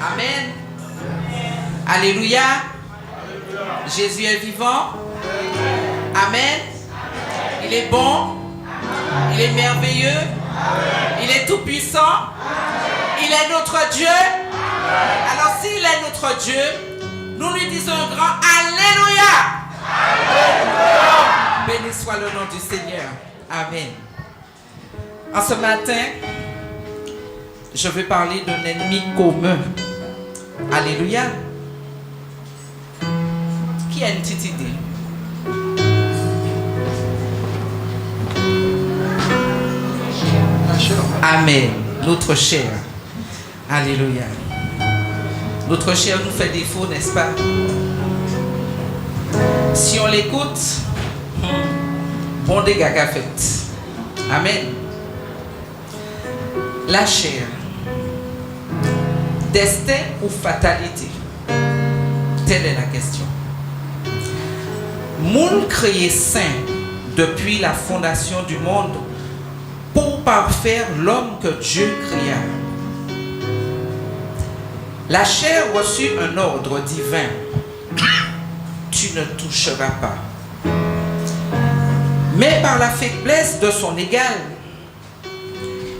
Amen. Alléluia. Jésus est vivant. Amen. Il est bon. Il est merveilleux. Il est tout puissant. Il est notre Dieu. Alors s'il est notre Dieu, nous lui disons un grand Alléluia. Béni soit le nom du Seigneur. Amen. En ce matin, je vais parler d'un ennemi commun. Alléluia. Qui a une petite idée? Amen. Notre chair. Alléluia. Notre chair nous fait défaut, n'est-ce pas? Si on l'écoute, bon dégât qu'a fait. Amen. La chair. Destin ou fatalité? Telle est la question. Monde créé saint depuis la fondation du monde pour parfaire l'homme que Dieu créa. La chair reçut un ordre divin. Tu ne toucheras pas. Mais par la faiblesse de son égal,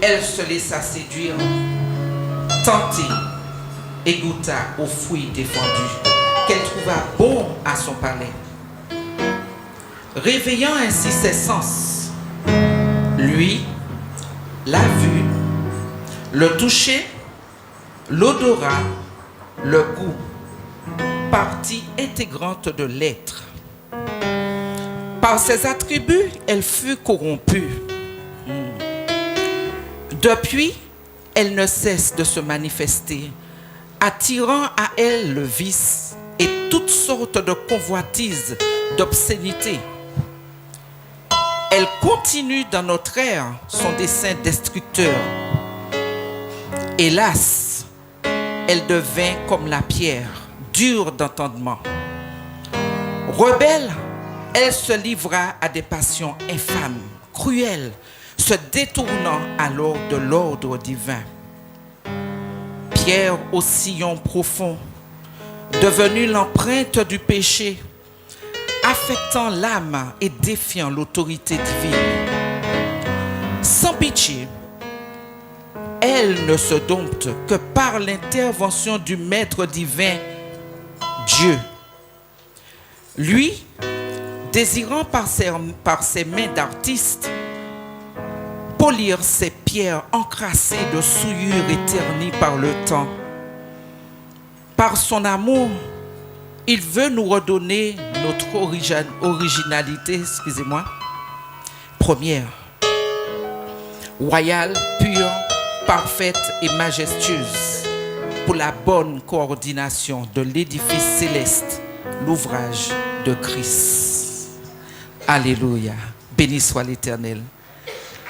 elle se laissa séduire, tenter et goûta aux fruits défendus qu'elle trouva bons à son palais. Réveillant ainsi ses sens, lui, la vue, le toucher, l'odorat, le goût, partie intégrante de l'être. Par ses attributs, elle fut corrompue. Depuis, elle ne cesse de se manifester, attirant à elle le vice et toutes sortes de convoitises, d'obscénité. Elle continue dans notre ère son dessein destructeur. Hélas, elle devint comme la pierre, dure d'entendement. Rebelle, elle se livra à des passions infâmes, cruelles, se détournant alors de l'ordre divin. Pierre au sillon profond, devenue l'empreinte du péché, affectant l'âme et défiant l'autorité divine. Sans pitié, elle ne se dompte que par l'intervention du Maître divin, Dieu. Lui, désirant par ses mains d'artiste polir ces pierres encrassées de souillure éternie par le temps, par son amour, il veut nous redonner notre originalité, première, royale, pure, parfaite et majestueuse, pour la bonne coordination de l'édifice céleste, l'ouvrage de Christ. Alléluia. Béni soit l'Éternel.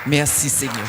Merci Seigneur.